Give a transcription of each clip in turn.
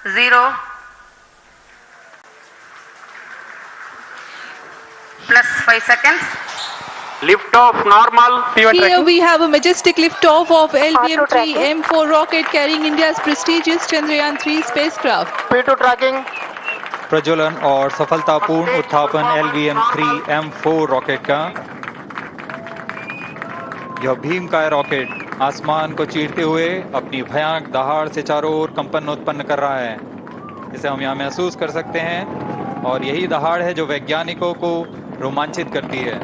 0 plus 5 seconds. Lift off normal. Here we have a majestic lift-off of LVM-3 M4 rocket carrying India's prestigious Chandrayaan 3 spacecraft. P2 tracking. प्रज्वलन और सफलतापूर्ण उत्थापन LVM-3 M4 rocket का। यह भीमकाय rocket आसमान को चीरते हुए अपनी भयानक दहाड़ से चारों ओर कंपन उत्पन्न कर रहा है। इसे हम यहाँ महसूस कर सकते हैं और यही दहाड़ है जो वैज्ञानिकों को रोमांचित करती है।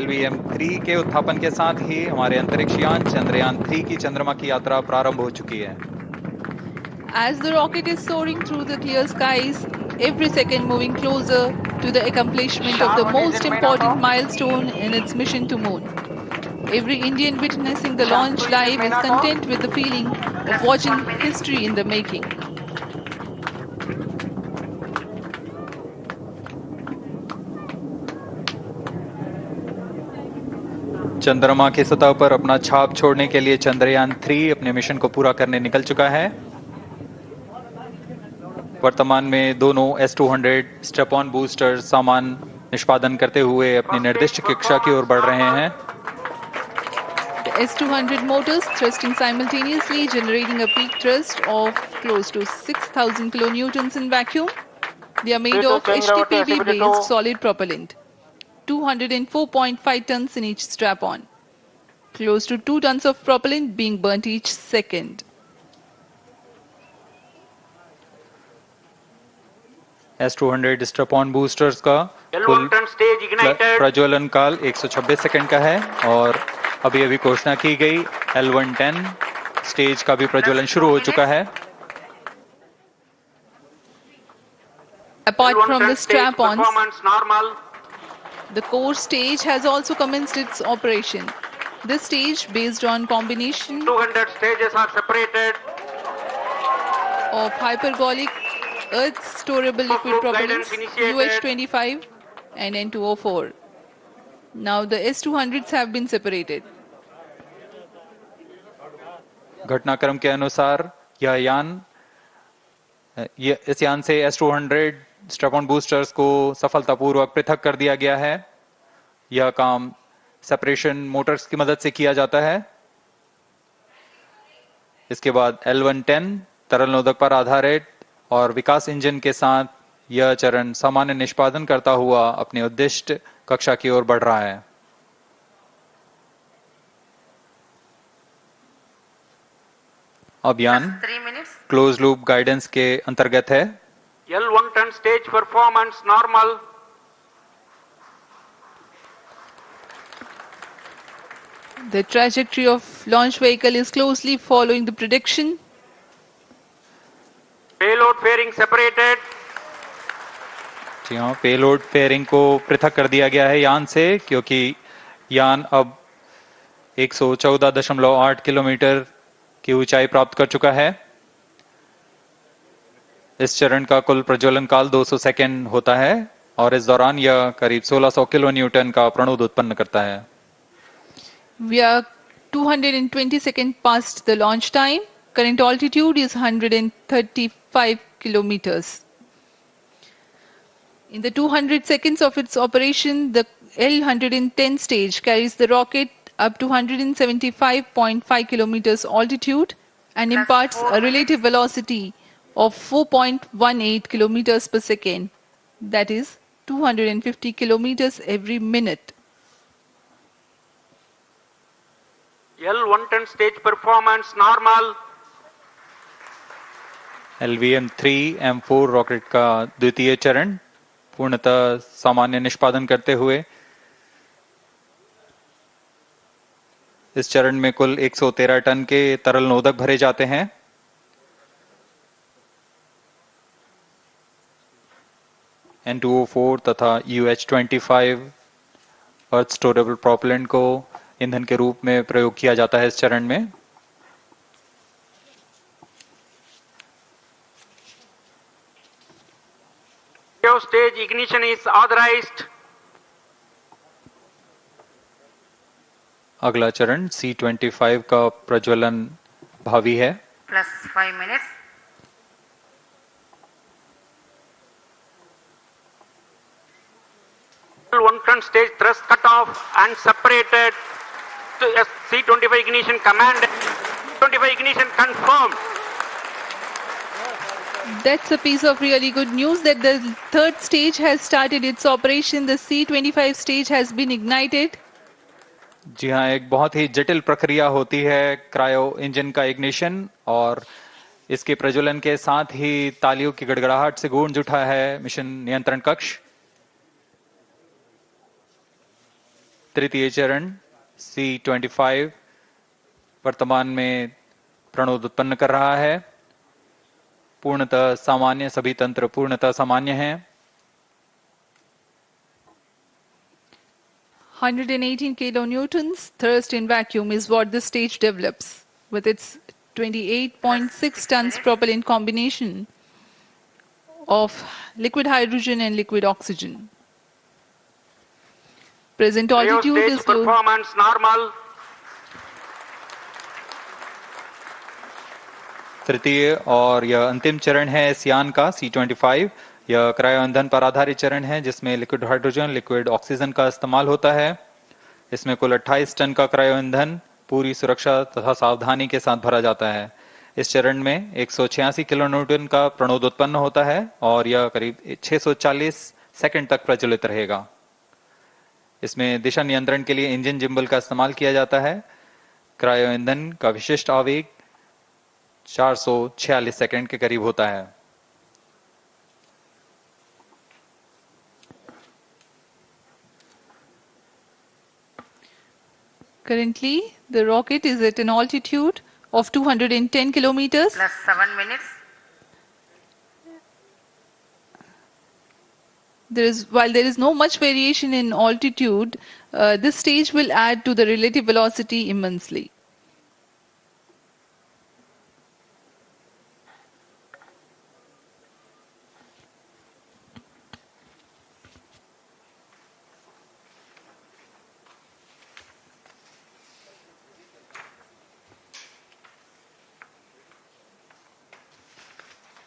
LVM-3 के उत्थापन के साथ ही हमारे अंतरिक्ष यान चंद्रयान 3 की चंद्रमा की यात्रा प्रारंभ हो चुकी है। As the rocket is soaring through the clear skies, every second moving closer to the accomplishment of the most important milestone in its mission to moon. Every Indian witnessing the launch live is content with the feeling of watching history in the making. चंद्रमा की सतह पर अपना छाप छोड़ने के लिए चंद्रयान 3 अपने मिशन को पूरा करने निकल चुका है। वर्तमान में दोनों S-200 स्टेप ऑन बूस्टर सामान निष्पादन करते हुए अपनी निर्दिष्ट कक्षा की ओर बढ़ रहे हैं। The S-200 motors thrusting simultaneously, generating a peak thrust of close to 6,000 kilonewtons in vacuum. They are made of HTPB-based solid propellant. 204.5 tons in each strap-on. Close to 2 tons of propellant being burnt each second. S-200 step-on boosters का कुल प्रज्वलन काल 126 second का है और अभी अभी घोषणा की गई L110 स्टेज का भी प्रज्वलन शुरू हो चुका है। Apart from the strap-ons, the core stage has also commenced its operation. This stage, based on combination 200 stages are separated of hypergolic Earth storable liquid propellants UH-25 and N-204. Now the S-200s have been separated. घटनाक्रम के अनुसार इस यान से S-200 step-on boosters को सफलतापूर्वक पृथक कर दिया गया है। यह काम सेपरेशन मोटर्स की मदद से किया जाता है। इसके बाद L110 तरल नोदक पर आधारित और विकास इंजन के साथ यह चरण सामान्य निष्पादन करता हुआ अपने उद्दिष्ट कक्षा की ओर बढ़ रहा है। अब यान क्लोज लूप गाइडेंस के अंतर्गत है। L110 stage performance normal. The trajectory of launch vehicle is closely following the prediction. Payload fairing separated. जी हाँ, पेलोड फेयरिंग को पृथक कर दिया गया है यान से, क्योंकि यान अब 114.8 किलोमीटर की ऊंचाई प्राप्त कर चुका है। इस चरण का कुल प्रज्वलन काल 200 सेकेंड होता है और इस दौरान यह करीब 1600 किलो न्यूटन का प्रणोद उत्पन्न करता है। We are 220 seconds past the launch time. Current altitude is 135 kilometers. In the 200 seconds of its operation, the L110 stage carries the rocket up to 175.5 kilometers altitude and imparts a relative velocity of 4.18 kilometers per second. That is 250 kilometers every minute. L110 stage performance normal. LVM-3 M4 rocket का द्वितीय चरण पूर्णतः सामान्य निष्पादन करते हुए इस चरण में कुल 113 टन के तरल नोदक भरे जाते हैं। N-204 तथा UH-25 अर्थ स्टोरेबल प्रोपेलेंट को ईंधन के रूप में प्रयोग किया जाता है इस चरण में। Stage ignition is authorized. अगला चरण C-25 का प्रज्वलन भावी है। plus 5 minutes. L1 stage thrust cut off and separated to C25 ignition command. 25 ignition confirmed. That's a piece of really good news that the third stage has started its operation. The C25 stage has been ignited. जी हाँ, एक बहुत ही जटिल प्रक्रिया होती है cryo engine का ignition, और इसके प्रज्वलन के साथ ही तालियों की गड़गड़ाहट से गूंज उठा है मिशन नियंत्रण कक्ष। तृतीय चरण C25 वर्तमान में प्रणोद उत्पन्न कर रहा है। पूर्णतः सामान्य, सभी तंत्र पूर्णतः सामान्य हैं। 118 kilonewtons thrust in vacuum is what this stage develops with its 28.6 tons propellant combination of liquid hydrogen and liquid oxygen. Present altitude Stage is close. performance normal. तृतीय और यह अंतिम चरण है इस यान का C25। यह क्रायो ईंधन पर आधारित चरण है जिसमें लिक्विड हाइड्रोजन, लिक्विड ऑक्सीजन का इस्तेमाल होता है। इसमें कुल 28 टन का क्रायो ईंधन पूरी सुरक्षा तथा सावधानी के साथ भरा जाता है। इस चरण में 186 किलोन्यूटन का प्रणोद उत्पन्न होता है और यह करीब 640 सेकंड तक प्रज्वलित रहेगा। इसमें दिशा नियंत्रण के लिए इंजन जिम्बल का इस्तेमाल किया जाता है। क्रायो ईंधन का विशिष्ट आवेग 446 सेकंड के करीब होता है। Currently, the rocket is at an altitude of 210 kilometers. Plus 7 minutes. While there is no much variation in altitude, this stage will add to the relative velocity immensely.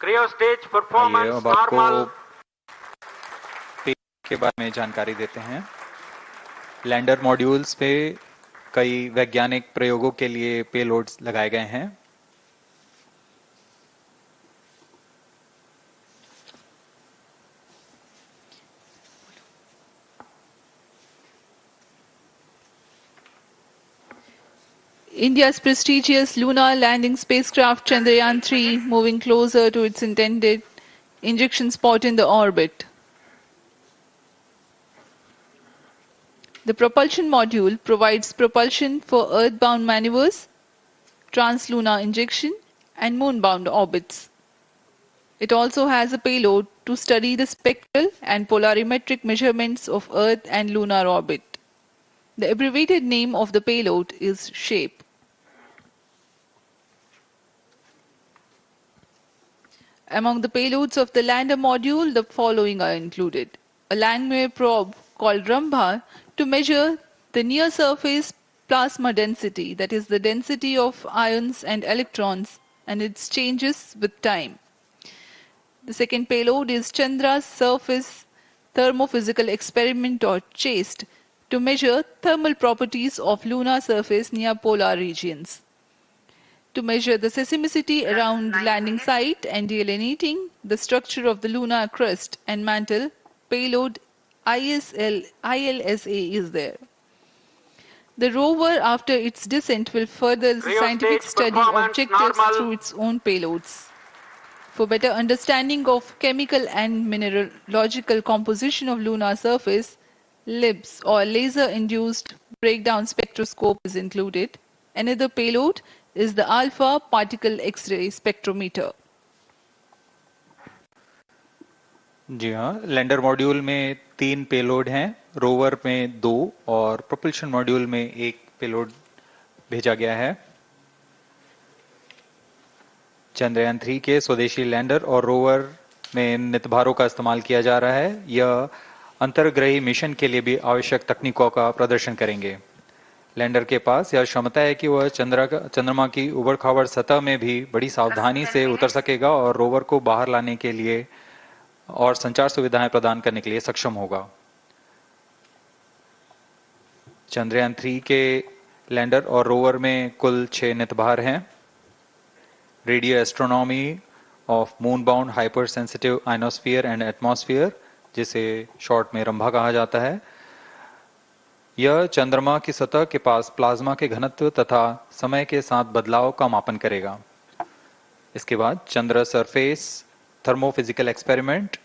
Cryo stage आइए performance अब आपको normal. के बारे में जानकारी देते हैं। Lander modules पे कई वैज्ञानिक प्रयोगों के लिए पेलोड्स लगाए गए हैं। India's prestigious lunar landing spacecraft Chandrayaan 3 moving closer to its intended injection spot in the orbit. The propulsion module provides propulsion for earthbound maneuvers, translunar injection, and moonbound orbits. It also has a payload to study the spectral and polarimetric measurements of Earth and lunar orbit. The abbreviated name of the payload is SHAPE. Among the payloads of the lander module, the following are included. A landwehr probe called Rambha to measure the near-surface plasma density, that is the density of ions and electrons, and its changes with time. The second payload is Chandra's Surface Thermophysical Experiment, or CHASTE, to measure thermal properties of lunar surface near polar regions. To measure the seismicity around the landing site and delineating the structure of the lunar crust and mantle, payload ILSA is there. The rover, after its descent, will further the Cryo scientific stage study performance objectives normal. through its own payloads. For better understanding of chemical and mineralogical composition of lunar surface, LIBS, or laser-induced breakdown spectroscope, is included. Another payload is the alpha particle X-ray spectrometer. जी हाँ, lander module में 3 payload हैं, rover में 2 और propulsion module में 1 payload भेजा गया है। चंद्रयान 3 के स्वदेशी लैंडर और रोवर में नितभारों का इस्तेमाल किया जा रहा है। यह अंतर्ग्रही मिशन के लिए भी आवश्यक तकनीकों का प्रदर्शन करेंगे। लैंडर के पास यह क्षमता है कि वह चंद्रमा की उबड़-खाबड़ सतह में भी बड़ी सावधानी से उतर सकेगा और रोवर को बाहर लाने के लिए और संचार सुविधाएं प्रदान करने के लिए सक्षम होगा। चंद्रयान 3 के लैंडर और रोवर में कुल 6 नितभार हैं। Radio astronomy of moon bound hyper sensitive ionosphere and atmosphere, जिसे शॉर्ट में रंभा कहा जाता है, यह चंद्रमा की सतह के पास प्लाज्मा के घनत्व तथा समय के साथ बदलाव का मापन करेगा। इसके बाद चंद्र सरफेस थर्मोफिजिकल एक्सपेरिमेंट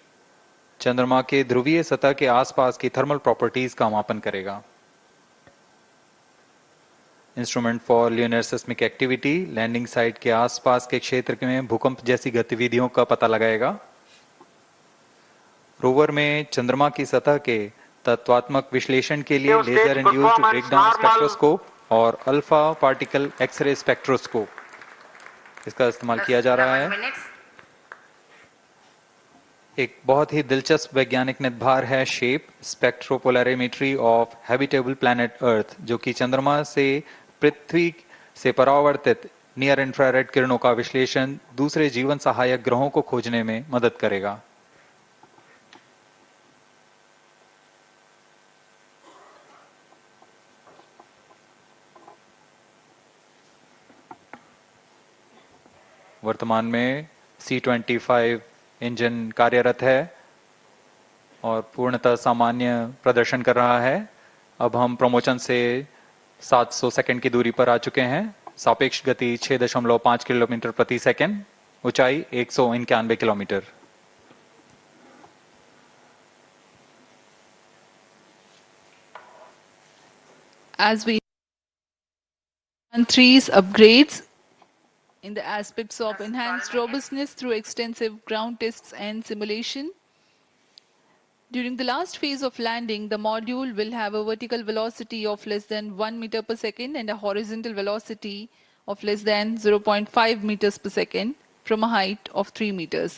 चंद्रमा के ध्रुवीय सतह के आसपास की थर्मल प्रॉपर्टीज का मापन करेगा। Instrument for lunar seismic activity landing site के आसपास के क्षेत्र में भूकंप जैसी गतिविधियों का पता लगाएगा। रोवर में चंद्रमा की सतह के तत्वात्मक विश्लेषण के लिए लेजर इंड्यूस्ड ब्रेकडाउन स्पेक्ट्रोस्कोप और अल्फा पार्टिकल एक्सरे स्पेक्ट्रोस्कोप इसका इस्तेमाल किया जा रहा है। एक बहुत ही दिलचस्प वैज्ञानिक निर्धार है shape स्पेक्ट्रोपोलैरिमेट्री of habitable planet earth, जो कि चंद्रमा से पृथ्वी से परावर्तित नियर इंफ्रारेड किरणों का विश्लेषण दूसरे जीवन सहायक ग्रहों को खोजने में मदद करेगा। वर्तमान में C-25 इंजन कार्यरत है और पूर्णतः सामान्य प्रदर्शन कर रहा है। अब हम प्रमोशन से 700 सेकंड की दूरी पर आ चुके हैं। सापेक्ष गति 6.5 किलोमीटर प्रति सेकंड, ऊंचाई 191 kilometre. As we three's upgrades in the aspects of enhanced robustness through extensive ground tests and simulation. During the last phase of landing, the module will have a vertical velocity of less than 1 meter per second and a horizontal velocity of less than 0.5 meters per second from a height of 3 meters.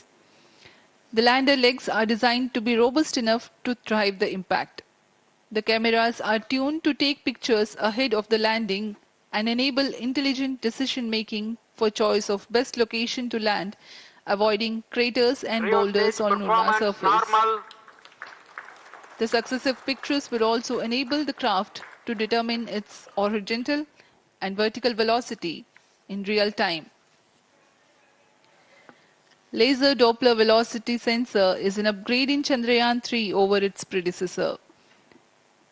The lander legs are designed to be robust enough to drive the impact. The cameras are tuned to take pictures ahead of the landing and enable intelligent decision-making for choice of best location to land, avoiding craters and boulders on lunar surface. The successive pictures will also enable the craft to determine its horizontal and vertical velocity in real time. Laser Doppler velocity sensor is an upgrade in Chandrayaan 3 over its predecessor.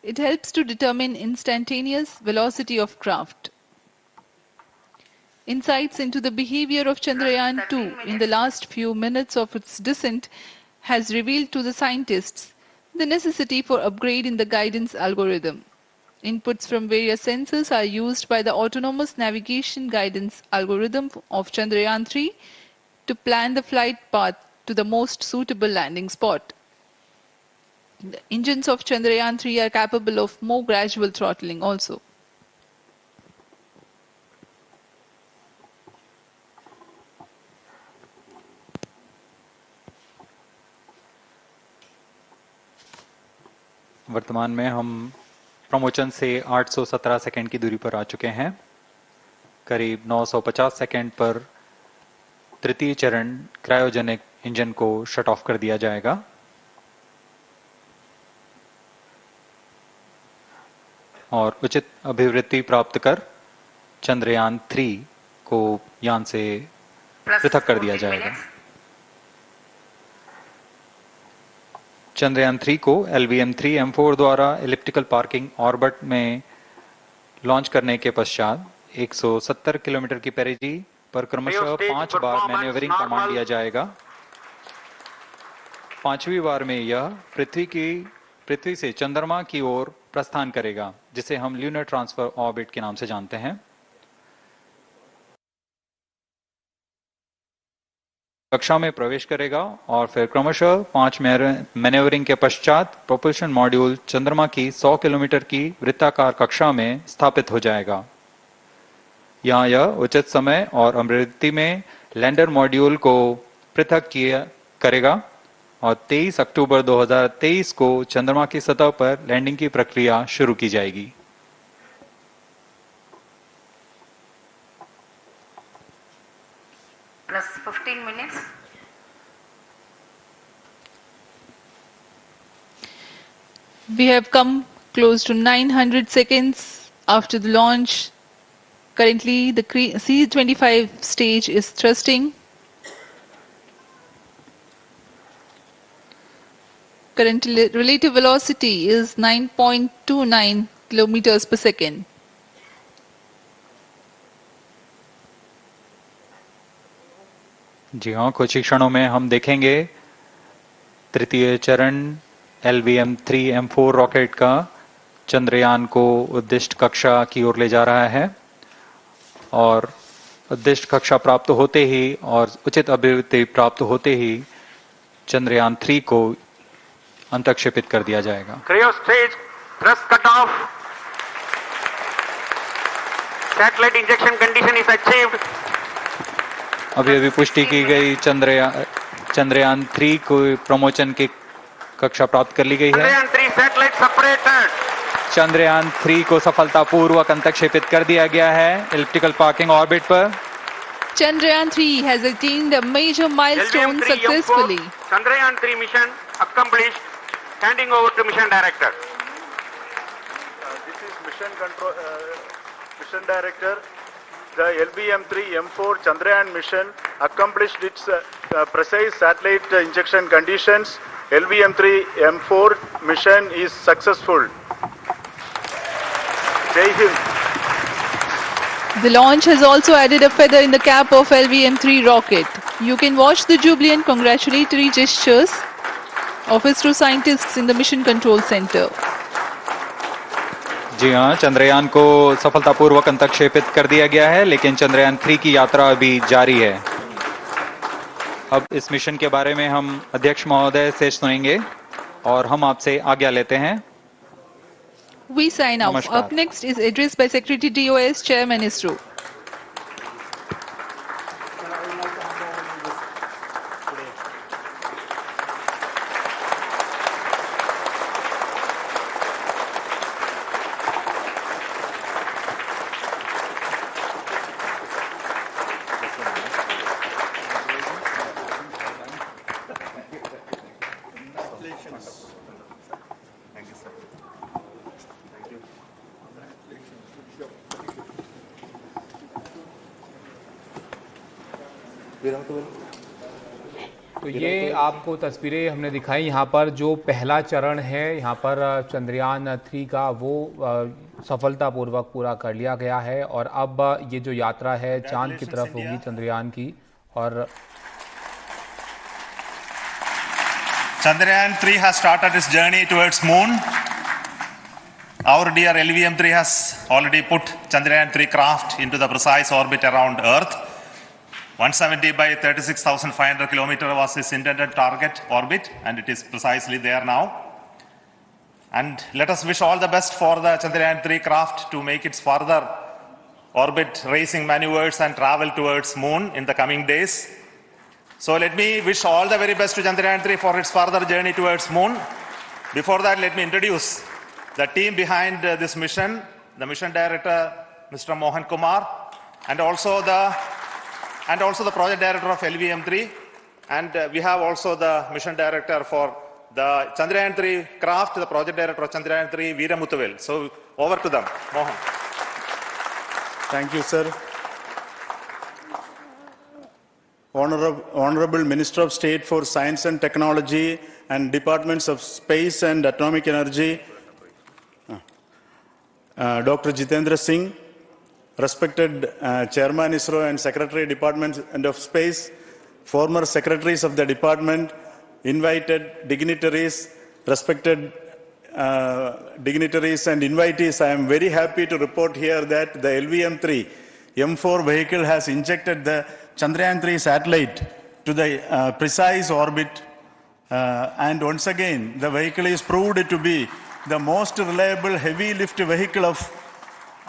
It helps to determine instantaneous velocity of craft. Insights into the behavior of Chandrayaan 2 in the last few minutes of its descent has revealed to the scientists the necessity for upgrade in the guidance algorithm. Inputs from various sensors are used by the autonomous navigation guidance algorithm of Chandrayaan 3 to plan the flight path to the most suitable landing spot. The engines of Chandrayaan 3 are capable of more gradual throttling also. वर्तमान में हम promotion से 817 second की दूरी पर आ चुके हैं। करीब 950 सेकंड पर तृतीय चरण क्रायोजेनिक इंजन को शट ऑफ कर दिया जाएगा। और उचित अभिवृद्धि प्राप्त कर चंद्रयान 3 को यान से पृथक कर दिया जाएगा। चंद्रयान 3 को LVM 3M4 द्वारा एलिप्टिकल पार्किंग ऑर्बिट में लॉन्च करने के पश्चात 170 किलोमीटर की पेरिजी पर क्रमशः 5 बार मैन्यूवरिंग कमांड दिया जाएगा। 5वीं बार में यह पृथ्वी से चंद्रमा की ओर प्रस्थान करेगा, जिसे हम ल्यूनर ट्रांसफर ऑर्बिट के नाम से जानते हैं। कक्षा में प्रवेश करेगा और फिर क्रमशः 5 मैन्यूवरिंग के पश्चात प्रोपल्शन मॉड्यूल चंद्रमा की 100 किलोमीटर की वृत्ताकार कक्षा में स्थापित हो जाएगा। यहाँ यह उचित समय और अभिवृद्धि में लैंडर मॉड्यूल को पृथक करेगा और 23 अक्टूबर 2023 को चंद्रमा की सतह पर लैंडिंग की प्रक्रिया शुरू की जाएगी। plus 15 minutes. We have come close to 900 seconds after the launch. Currently, the C-25 stage is thrusting. Current relative velocity is 9.29 kilometers per second. जी हाँ, कुछ ही क्षणों में हम देखेंगे तृतीय चरण LVM 3 M4 रॉकेट का चंद्रयान को उद्दिष्ट कक्षा की ओर ले जा रहा है और उद्दिष्ट कक्षा प्राप्त होते ही और उचित अभिवृद्धि प्राप्त होते ही चंद्रयान 3 को अंतक्षेपित कर दिया जाएगा। Cryo stage thrust cutoff. Satellite injection condition is achieved. अभी पुष्टि की गई चंद्रयान 3 को प्रमोचन की कक्षा प्राप्त कर ली गई है। Chandrayaan 3 satellite separated. चंद्रयान 3 को सफलतापूर्वक अंतक्षेपित कर दिया गया है एलिप्टिकल पार्किंग ऑर्बिट पर। Chandrayaan 3 has attained a major milestone LVM 3 successfully. M4 Chandrayaan 3 mission accomplished. Handing over to mission director. This is mission director. The LVM 3 M4 Chandrayaan mission accomplished its precise satellite injection conditions. LVM 3 M4 mission is successful. Jai Hind. The launch has also added a feather in the cap of LVM 3 rocket. You can watch the jubilant congratulatory gestures of ISRO scientists in the mission control center. जी हाँ, चंद्रयान को सफलतापूर्वक अंतक्षेपित कर दिया गया है, लेकिन चंद्रयान 3 की यात्रा अभी जारी है। अब इस मिशन के बारे में हम अध्यक्ष महोदय से सुनेंगे और हम आपसे आज्ञा लेते हैं। We sign off. नमस्कार। Up next is address by Secretary DOS, Chairman ISRO. तो ये आपको तस्वीरें हमने दिखाई यहाँ पर जो पहला चरण है यहाँ पर चंद्रयान 3 का वो सफलतापूर्वक पूरा कर लिया गया है और अब ये जो यात्रा है चांद की तरफ होगी चंद्रयान की। और Chandrayaan 3 has started its journey towards moon. Our dear LVM 3 has already put Chandrayaan 3 craft into the precise orbit around Earth. 170 by 36,500 kilometer was its intended target orbit, and it is precisely there now. And let us wish all the best for the Chandrayaan 3 craft to make its further orbit racing maneuvers and travel towards moon in the coming days. So let me wish all the very best to Chandrayaan 3 for its further journey towards moon. Before that, let me introduce the team behind this mission, the mission director, Mr. Mohan Kumar, and also the project director of LVM 3. And we have also the mission director for the Chandrayaan 3 craft, the project director of Chandrayaan 3, Veera Muthuvel. So over to them, Mohan. Thank you, sir. Honorable Minister of State for Science and Technology and Departments of Space and Atomic Energy, Dr. Jitendra Singh, respected Chairman ISRO and Secretary Department of Space, former secretaries of the department, invited dignitaries, respected dignitaries and invitees, I am very happy to report here that the LVM 3 M4 vehicle has injected the Chandrayaan 3 satellite to the precise orbit, and once again the vehicle is proved to be the most reliable heavy lift vehicle of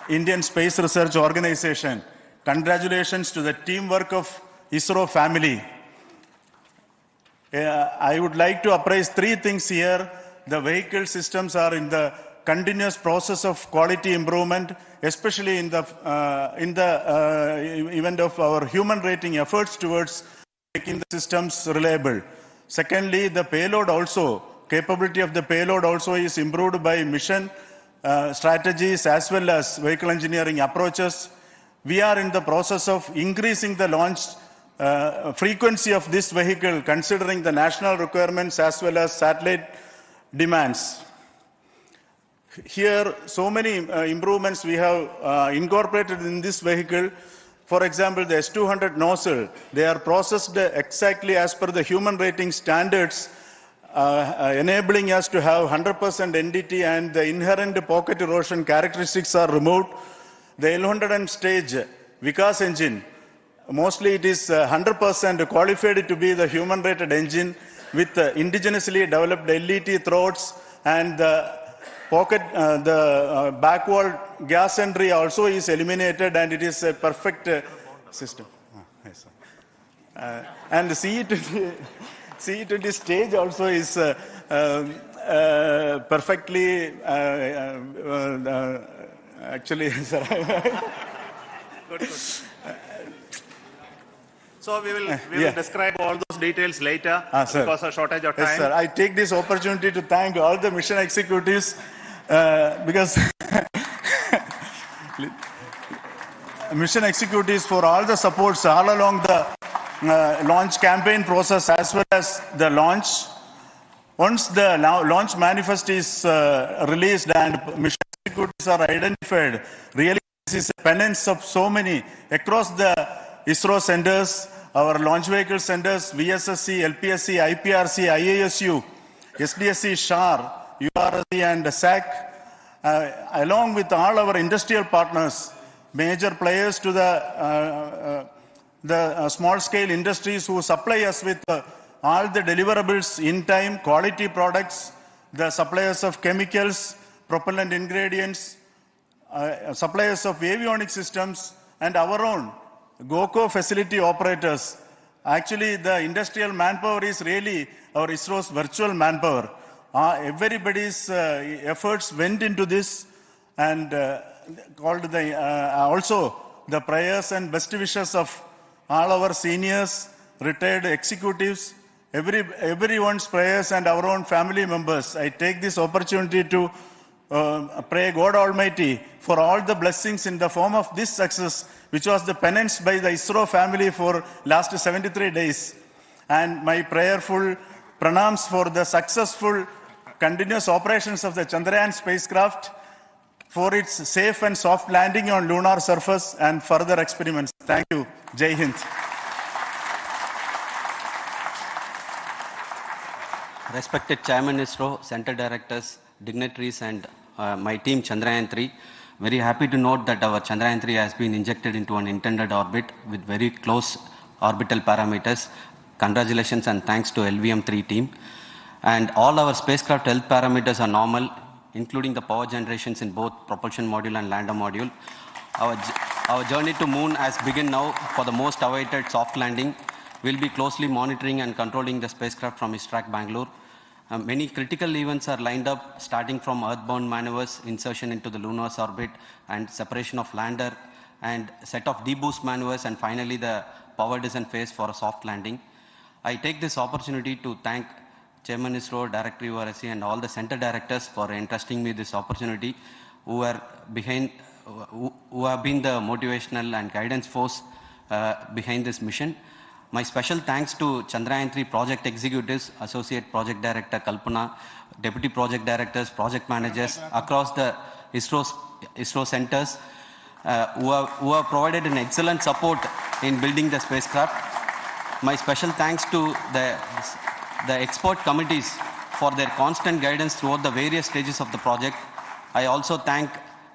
Indian Space Research Organization. Congratulations to the teamwork of ISRO family. I would like to appraise three things here. The vehicle systems are in the continuous process of quality improvement, especially in the event of our human rating efforts towards making the systems reliable. Secondly, the payload also, capability of the payload also is improved by mission strategies as well as vehicle engineering approaches. We are in the process of increasing the launch frequency of this vehicle considering the national requirements as well as satellite demands. Here, so many improvements we have incorporated in this vehicle. For example, the S200 nozzle, they are processed exactly as per the human rating standards, enabling us to have 100% NDT, and the inherent pocket erosion characteristics are removed. The L100 stage Vikas engine, mostly it is 100% qualified to be the human rated engine with indigenously developed LET throats, and the pocket, the back wall gas entry also is eliminated, and it is a perfect system. Yes, and the CE20 stage also is perfectly, actually, sir. Good. So we will describe all those details later because of shortage of time. Yes, sir. I take this opportunity to thank all the mission executives because mission executives for all the supports all along the launch campaign process as well as the launch. Once the launch manifest is released and mission executives are identified, really this is a penance of so many across the ISRO centers, our launch vehicle centers, VSSC, LPSC, IPRC, IASU, SDSC, SHAR, URSC and SAC, along with all our industrial partners, major players to the small-scale industries who supply us with all the deliverables in time, quality products, the suppliers of chemicals, propellant ingredients, suppliers of avionics systems, and our own GOCO facility operators. Actually, the industrial manpower is really our ISRO's virtual manpower. Everybody's efforts went into this, and also the prayers and best wishes of all our seniors, retired executives, everyone's prayers and our own family members. I take this opportunity to pray God Almighty for all the blessings in the form of this success, which was the penance by the ISRO family for last 73 days. And my prayerful pranams for the successful continuous operations of the Chandrayaan spacecraft, for its safe and soft landing on lunar surface and further experiments. Thank you. Jai Hind. Respected Chairman ISRO, Center Directors, dignitaries and my team Chandrayaan 3, very happy to note that our Chandrayaan 3 has been injected into an intended orbit with very close orbital parameters. Congratulations and thanks to LVM 3 team. And all our spacecraft health parameters are normal, including the power generations in both propulsion module and lander module. Our journey to moon has begun now for the most awaited soft landing. We'll be closely monitoring and controlling the spacecraft from ISRAC Bangalore. Many critical events are lined up, starting from earthbound maneuvers, insertion into the lunar orbit, and separation of lander, and set of deboost maneuvers, and finally the power descent phase for a soft landing. I take this opportunity to thank Chairman ISRO, Director URSC, and all the center directors for entrusting me this opportunity, who have been the motivational and guidance force behind this mission. My special thanks to Chandrayaan 3 project executives, Associate Project Director Kalpana, Deputy Project Directors, Project Managers across the ISRO centers who have provided an excellent support in building the spacecraft. My special thanks to the expert committees for their constant guidance throughout the various stages of the project. I also thank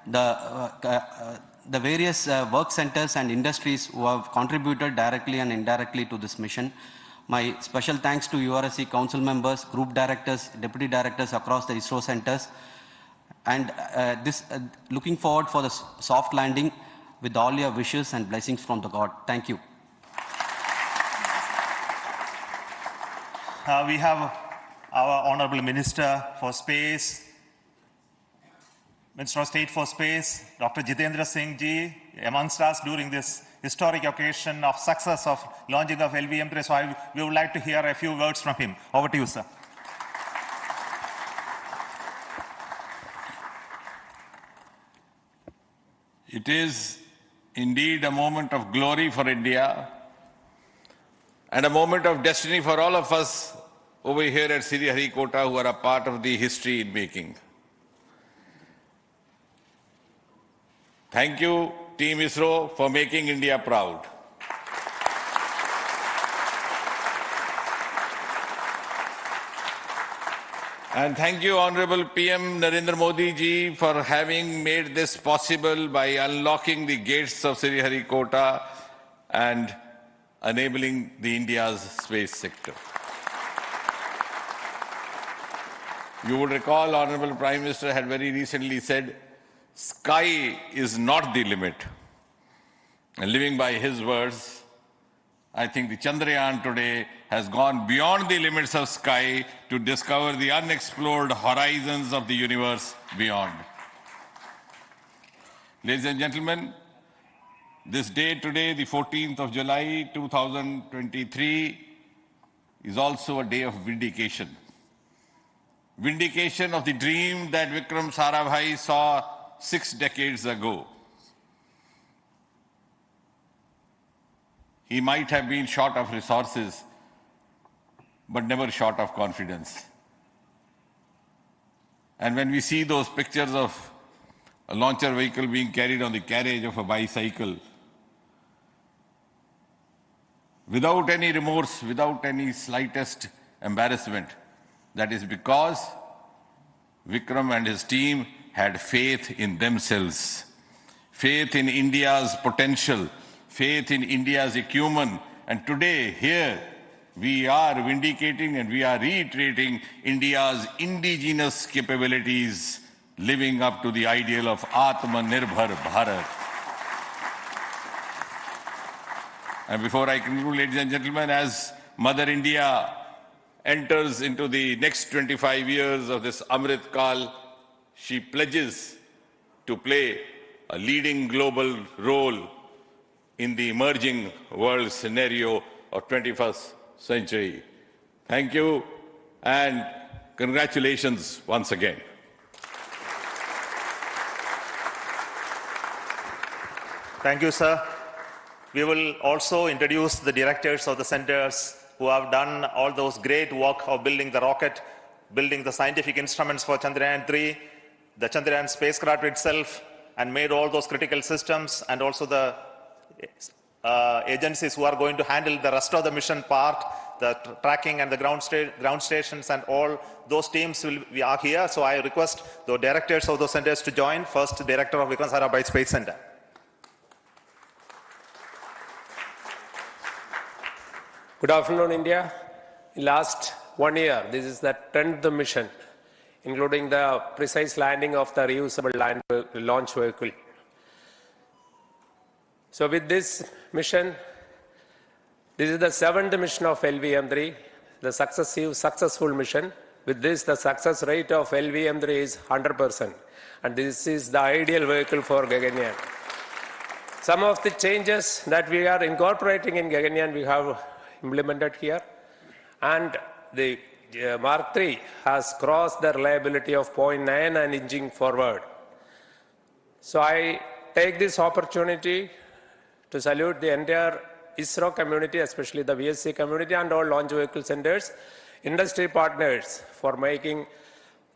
the various work centers and industries who have contributed directly and indirectly to this mission. My special thanks to URSC council members, group directors, deputy directors across the ISRO centers, and looking forward for the soft landing with all your wishes and blessings from the God. Thank you. We have our Honorable Minister for Space, Minister of State for Space, Dr. Jitendra Singh ji, amongst us during this historic occasion of success of launching of LVM3. So we would like to hear a few words from him. Over to you, sir. It is indeed a moment of glory for India and a moment of destiny for all of us over here at Sriharikota who are a part of the history in making. Thank you, Team ISRO, for making India proud. And thank you, Honorable PM Narendra Modi ji, for having made this possible by unlocking the gates of Sriharikota and enabling the India's space sector. You would recall, Honorable Prime Minister had very recently said, sky is not the limit. And living by his words, I think the Chandrayaan today has gone beyond the limits of sky to discover the unexplored horizons of the universe beyond. Ladies and gentlemen, this day today, the 14th of July 2023, is also a day of vindication. Vindication of the dream that Vikram Sarabhai saw 6 decades ago. He might have been short of resources, but never short of confidence. And when we see those pictures of a launcher vehicle being carried on the carriage of a bicycle, without any remorse, without any slightest embarrassment, that is because Vikram and his team had faith in themselves, faith in India's potential, faith in India's acumen. And today, here, we are vindicating and we are reiterating India's indigenous capabilities, living up to the ideal of Atmanirbhar Bharat. And before I conclude, ladies and gentlemen, as Mother India enters into the next 25 years of this Amrit Kal, she pledges to play a leading global role in the emerging world scenario of 21st century. Thank you and congratulations once again. Thank you, sir. We will also introduce the directors of the centers who have done all those great work of building the rocket, building the scientific instruments for Chandrayaan-3, the Chandrayaan spacecraft itself, and made all those critical systems, and also the agencies who are going to handle the rest of the mission part, the tracking and the ground stations, and all those teams are here. So I request the directors of those centers to join. First, Director of Vikram Sarabhai Space Center. Good afternoon, India. In last 1 year, this is the 10th mission, including the precise landing of the reusable launch vehicle. So with this mission, this is the 7th mission of LVM3, the successful mission. With this, the success rate of LVM3 is 100%. And this is the ideal vehicle for Gaganyaan. Some of the changes that we are incorporating in Gaganyaan, we have implemented here. And the Mark III has crossed the reliability of 0.9 and inching forward. So I take this opportunity to salute the entire ISRO community, especially the VSC community and all launch vehicle centers, industry partners for making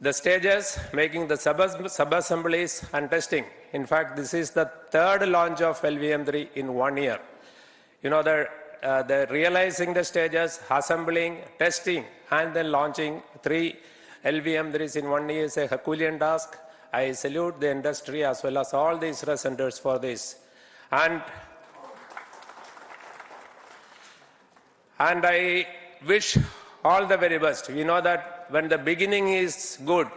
the stages, making the sub-assemblies and testing. In fact, this is the 3rd launch of LVM3 in 1 year. You know, the realizing the stages, assembling, testing, and then launching 3 LVM3s in 1 year is a Herculean task. I salute the industry as well as all the ISRO centers for this. And I wish all the very best. We know that when the beginning is good,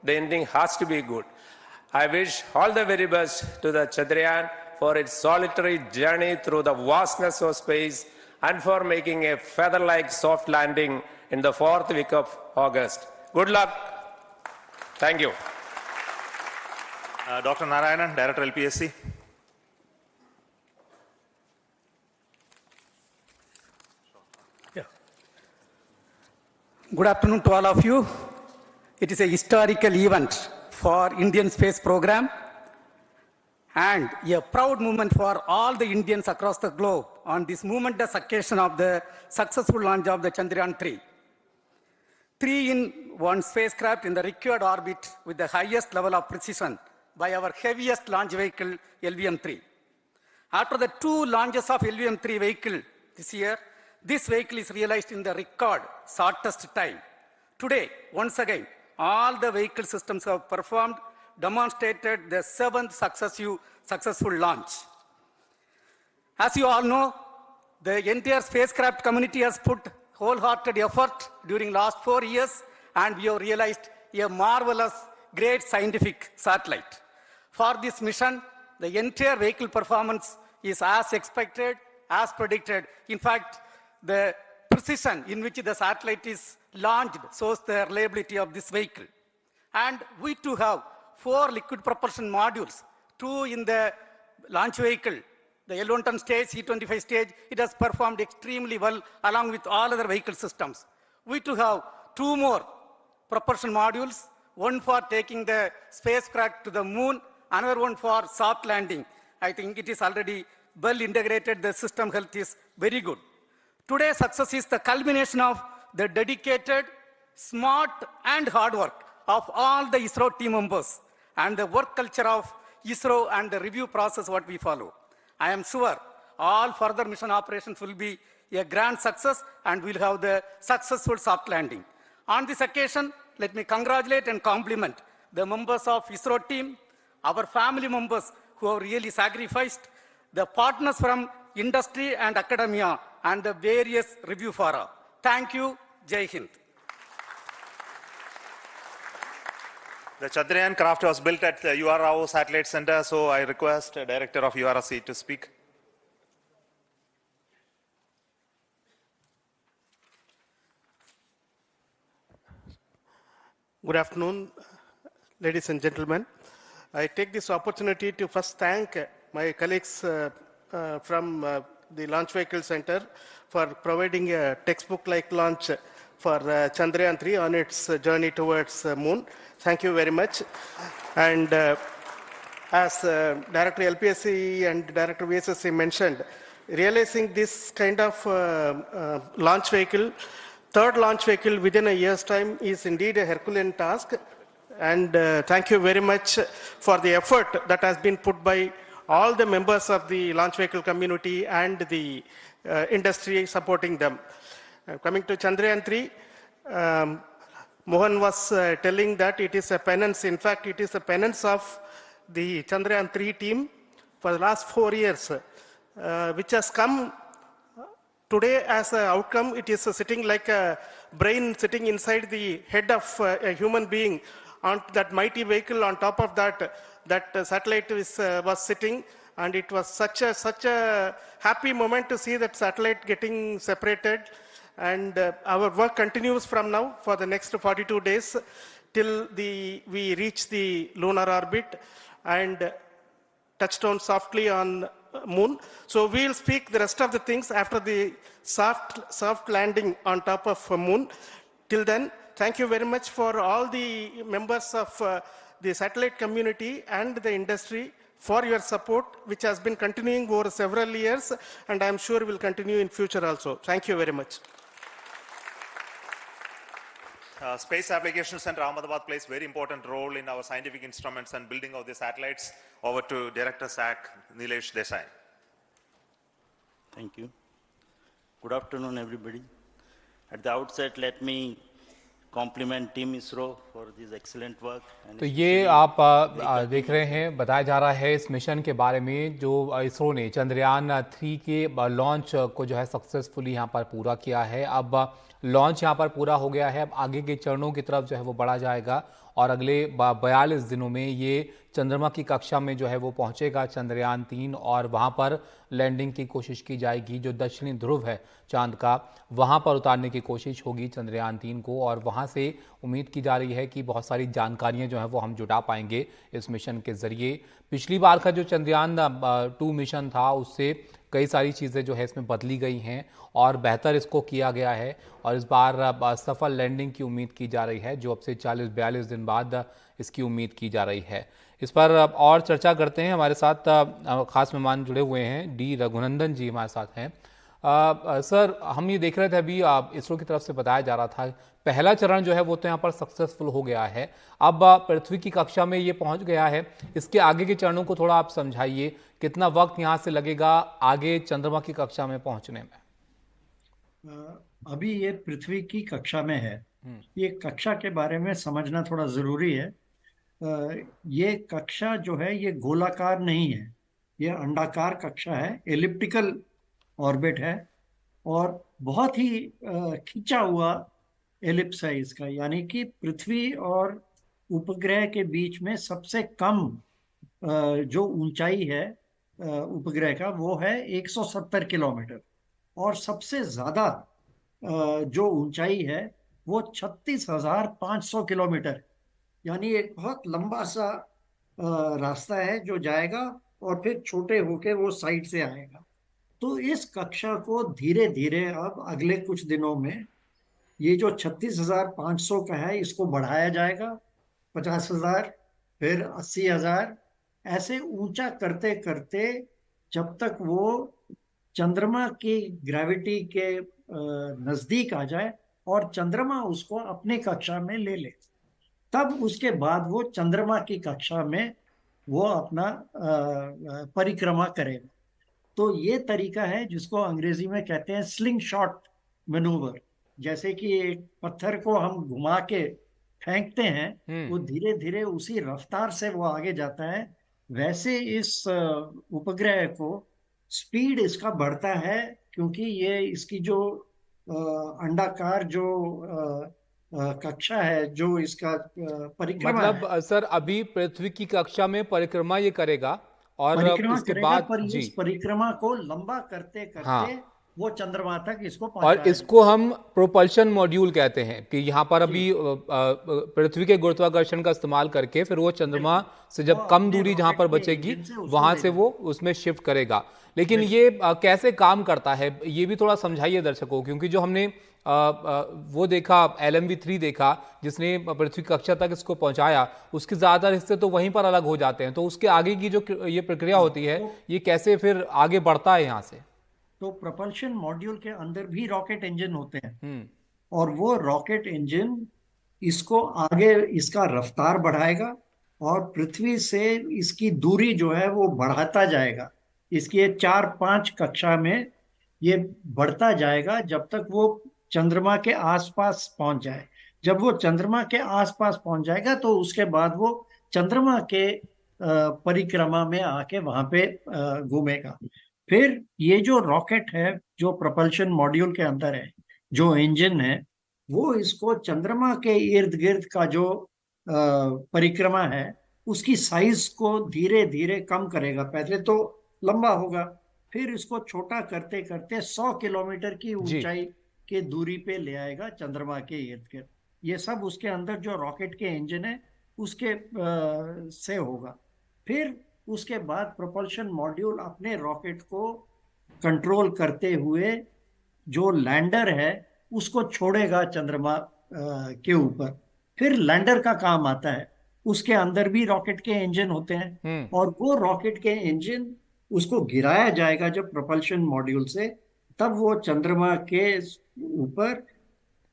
the ending has to be good. I wish all the very best to the Chandrayaan for its solitary journey through the vastness of space and for making a feather-like soft landing in the 4th week of August. Good luck. Thank you. Dr. Narayanan, Director LPSC. Good afternoon to all of you. It is a historical event for Indian space program and a proud moment for all the Indians across the globe on this momentous occasion of the successful launch of the Chandrayaan 3. 3-in-1 spacecraft in the required orbit with the highest level of precision by our heaviest launch vehicle, LVM 3. After the 2 launches of LVM 3 vehicle this year, this vehicle is realized in the record shortest time. Today, once again, all the vehicle systems have performed, demonstrated the 7th successful launch. As you all know, the entire spacecraft community has put wholehearted effort during last 4 years, and we have realized a marvelous, great scientific satellite. For this mission, the entire vehicle performance is as expected, as predicted. In fact, the precision in which the satellite is launched shows the reliability of this vehicle. And we too have 4 liquid propulsion modules, 2 in the launch vehicle. The L110 stage, C25 stage, it has performed extremely well along with all other vehicle systems. We too have 2 more propulsion modules, one for taking the spacecraft to the moon, another one for soft landing. I think it is already well integrated, the system health is very good. Today's success is the culmination of the dedicated, smart and hard work of all the ISRO team members and the work culture of ISRO and the review process what we follow. I am sure all further mission operations will be a grand success and we'll have the successful soft landing. On this occasion, let me congratulate and compliment the members of ISRO team, our family members who have really sacrificed, the partners from industry and academia, and the various review fora. Thank you. Jai Hind. The Chandrayaan craft was built at the URO Satellite Center, so I request the Director of URC to speak. Good afternoon, ladies and gentlemen. I take this opportunity to first thank my colleagues from the Launch Vehicle Center for providing a textbook-like launch for Chandrayaan 3 on its journey towards moon. Thank you very much. And as Director LPSC and Director VSSC mentioned, realizing this kind of launch vehicle, 3rd launch vehicle within a year's time is indeed a Herculean task. And thank you very much for the effort that has been put by all the members of the launch vehicle community and the industry supporting them. Coming to Chandrayaan 3, Mohan was telling that it is a penance. In fact, it is a penance of the Chandrayaan 3 team for the last 4 years, which has come today as an outcome. It is sitting like a brain sitting inside the head of a human being on that mighty vehicle. On top of that, that satellite was sitting, and it was such a happy moment to see that satellite getting separated. And our work continues from now for the next 42 days till we reach the lunar orbit and touchdown softly on moon. So we'll speak the rest of the things after the soft landing on top of moon. Till then, thank you very much for all the members of the satellite community and the industry for your support, which has been continuing over several years, and I'm sure will continue in future also. Thank you very much. Space Applications Center Ahmedabad plays very important role in our scientific instruments and building of the satellites. Over to Director SAC, Nilesh Desai. Thank you. Good afternoon, everybody. At the outset, let me compliment Team ISRO for this excellent work. तो ये आप देख रहे हैं, बताया जा रहा है इस मिशन के बारे में जो इसरो ने चंद्रयान 3 के लॉन्च को जो है सक्सेसफुली यहाँ पर पूरा किया है। अब लॉन्च यहाँ पर पूरा हो गया है, अब आगे के चरणों की तरफ जो है वो बढ़ा जाएगा और अगले 42 दिनों में ये चंद्रमा की कक्षा में जो है वो पहुंचेगा चंद्रयान 3, और वहां पर लैंडिंग की कोशिश की जाएगी। जो दक्षिणी ध्रुव है चांद का, वहां पर उतारने की कोशिश होगी चंद्रयान 3 को, और वहां से उम्मीद की जा रही है कि बहुत सारी जानकारियां जो है वो हम जुटा पाएंगे इस मिशन के जरिए। पिछली बार का जो चंद्रयान 2 मिशन था उससे कई सारी चीज़ें जो है इसमें बदली गई हैं और बेहतर इसको किया गया है, और इस बार सफल लैंडिंग की उम्मीद की जा रही है, जो अब से 40-42 दिन बाद इसकी उम्मीद की जा रही है। इस पर और चर्चा करते हैं। हमारे साथ खास मेहमान जुड़े हुए हैं, डी रघुनंदन जी हमारे साथ हैं। सर, हम ये देख रहे थे अभी इसरो की तरफ से बताया जा रहा था पहला चरण जो है वो तो यहाँ पर सक्सेसफुल हो गया है, अब पृथ्वी की कक्षा में ये पहुंच गया है। इसके आगे के चरणों को थोड़ा आप समझाइए, कितना वक्त यहाँ से लगेगा आगे चंद्रमा की कक्षा में पहुंचने में? अभी ये पृथ्वी की कक्षा में है। ये कक्षा के बारे में समझना थोड़ा जरूरी है। ये कक्षा जो है ये गोलाकार नहीं है, ये अंडाकार कक्षा है, एलिप्टिकल ऑर्बिट है, और बहुत ही खींचा हुआ एलिप्स है इसका। यानी कि पृथ्वी और उपग्रह के बीच में सबसे कम जो ऊंचाई है उपग्रह का वो है 170 किलोमीटर, और सबसे ज्यादा जो ऊंचाई है वो 36,500 किलोमीटर। यानी एक बहुत लंबा सा रास्ता है जो जाएगा और फिर छोटे होके वो साइड से आएगा। तो इस कक्षा को धीरे धीरे अब अगले कुछ दिनों में ये जो 36,500 का है इसको बढ़ाया जाएगा, 50,000, फिर 80,000, ऐसे ऊंचा करते करते जब तक वो चंद्रमा की ग्रेविटी के नजदीक आ जाए और चंद्रमा उसको अपने कक्षा में ले ले, तब उसके बाद वो चंद्रमा की कक्षा में वो अपना परिक्रमा करेगा। तो ये तरीका है जिसको अंग्रेजी में कहते हैं स्लिंग शॉट मैनूवर। जैसे कि एक पत्थर को हम घुमा के फेंकते हैं, वो धीरे धीरे उसी रफ्तार से वो आगे जाता है, वैसे इस उपग्रह को स्पीड इसका बढ़ता है, क्योंकि ये इसकी जो अंडाकार जो कक्षा है, जो इसका परिक्रमा मतलब सर अभी पृथ्वी की कक्षा में परिक्रमा ये करेगा और परिक्रमा इसके करेगा, बाद पर इस परिक्रमा को लंबा करते करते हाँ, वो चंद्रमा तक इसको और पहुंचाएगा। इसको हम प्रोपल्शन मॉड्यूल कहते हैं कि यहाँ पर अभी पृथ्वी के गुरुत्वाकर्षण का इस्तेमाल करके फिर वो चंद्रमा से जब कम दूरी जहाँ पर बचेगी वहां से वो उसमें शिफ्ट करेगा। लेकिन ये कैसे काम करता है ये भी थोड़ा समझाइए दर्शकों, क्योंकि जो हमने वो देखा LMV-3 देखा जिसने पृथ्वी कक्षा तक इसको पहुंचाया, उसके ज्यादातर हिस्से तो वहीं पर अलग हो जाते हैं। तो उसके आगे की जो ये प्रक्रिया होती है ये कैसे फिर आगे बढ़ता है यहाँ से? तो प्रोपल्शन मॉड्यूल के अंदर भी रॉकेट इंजन होते हैं, और वो रॉकेट इंजन इसको आगे इसका रफ्तार बढ़ाएगा और पृथ्वी से इसकी दूरी जो है वो बढ़ाता जाएगा। इसकी 4-5 कक्षा में ये बढ़ता जाएगा जब तक वो चंद्रमा के आसपास पहुंच जाए। जब वो चंद्रमा के आसपास पहुंच जाएगा तो उसके बाद वो चंद्रमा के परिक्रमा में आके वहां पे घूमेगा। फिर ये जो रॉकेट है जो प्रोपल्शन मॉड्यूल के अंदर है, जो इंजन है, वो इसको चंद्रमा के इर्द गिर्द का जो परिक्रमा है उसकी साइज को धीरे धीरे कम करेगा। पहले तो लंबा होगा, फिर इसको छोटा करते करते 100 किलोमीटर की ऊंचाई के दूरी पे ले आएगा चंद्रमा के इर्द गिर्द। ये सब उसके अंदर जो रॉकेट के इंजन है उसके से होगा। फिर उसके बाद प्रोपल्शन मॉड्यूल अपने रॉकेट को कंट्रोल करते हुए जो लैंडर है उसको छोड़ेगा चंद्रमा के ऊपर। फिर लैंडर का काम आता है, उसके अंदर भी रॉकेट के इंजन होते हैं, और वो रॉकेट के इंजन उसको गिराया जाएगा जब प्रोपल्शन मॉड्यूल से, तब वो चंद्रमा के ऊपर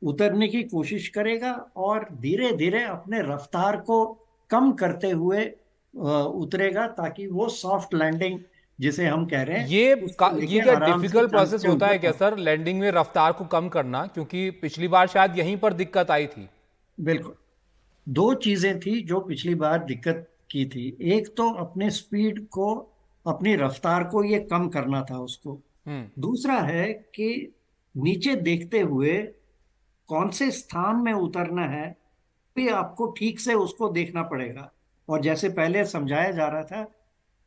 उतरने की कोशिश करेगा और धीरे धीरे अपने रफ्तार को कम करते हुए उतरेगा, ताकि वो सॉफ्ट लैंडिंग जिसे हम कह रहे हैं ये क्या डिफिकल्ट प्रोसेस होता है क्या सर, लैंडिंग में रफ्तार को कम करना? क्योंकि पिछली बार शायद यहीं पर दिक्कत आई थी। बिल्कुल, 2 चीजें थी जो पिछली बार दिक्कत की थी। एक तो अपने स्पीड को, अपनी रफ्तार को ये कम करना था उसको। दूसरा है कि नीचे देखते हुए कौन से स्थान में उतरना है भी आपको ठीक से उसको देखना पड़ेगा। और जैसे पहले समझाया जा रहा था,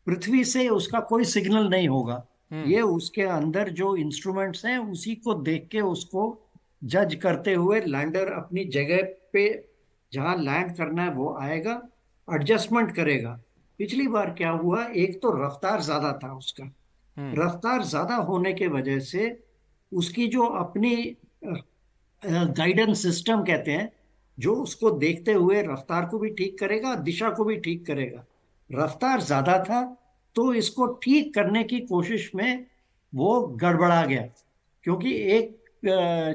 पृथ्वी से उसका कोई सिग्नल नहीं होगा। ये उसके अंदर जो इंस्ट्रूमेंट्स हैं उसी को देख के उसको जज करते हुए लैंडर अपनी जगह पे जहां लैंड करना है वो आएगा, एडजस्टमेंट करेगा। पिछली बार क्या हुआ, एक तो रफ्तार ज्यादा था उसका, रफ्तार ज्यादा होने के वजह से उसकी जो अपनी गाइडेंस सिस्टम कहते हैं, जो उसको देखते हुए रफ्तार को भी ठीक करेगा, दिशा को भी ठीक करेगा, रफ्तार ज्यादा था तो इसको ठीक करने की कोशिश में वो गड़बड़ा गया। क्योंकि एक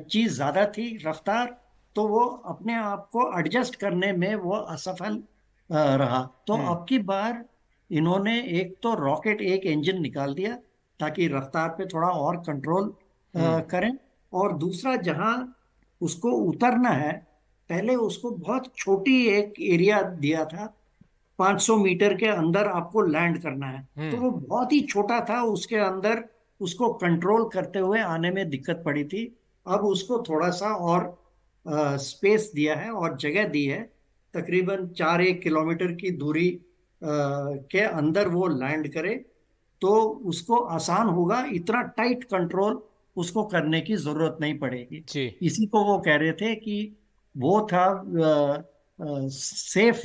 चीज ज्यादा थी, रफ्तार, तो वो अपने आप को एडजस्ट करने में वो असफल रहा। तो अब की बार इन्होंने एक तो रॉकेट एक इंजन निकाल दिया ताकि रफ्तार पे थोड़ा और कंट्रोल करें, और दूसरा जहां उसको उतरना है, पहले उसको बहुत छोटी एक एरिया दिया था, 500 मीटर के अंदर आपको लैंड करना है, तो वो बहुत ही छोटा था, उसके अंदर उसको कंट्रोल करते हुए आने में दिक्कत पड़ी थी। अब उसको थोड़ा सा और स्पेस दिया है और जगह दी है, तकरीबन 4-1 किलोमीटर की दूरी के अंदर वो लैंड करे तो उसको आसान होगा, इतना टाइट कंट्रोल उसको करने की जरूरत नहीं पड़ेगी। इसी को वो कह रहे थे कि वो था सेफ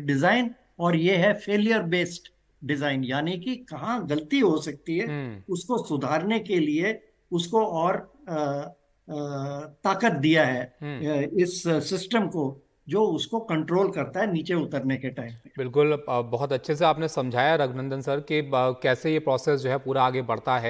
डिजाइन और ये है फेलियर बेस्ड डिजाइन, यानी कि कहाँ गलती हो सकती है उसको सुधारने के लिए उसको और ताकत दिया है इस सिस्टम को, जो उसको कंट्रोल करता है नीचे उतरने के टाइम पे। बिल्कुल, बहुत अच्छे से आपने समझाया रघुनंदन सर कि कैसे ये प्रोसेस जो है पूरा आगे बढ़ता है।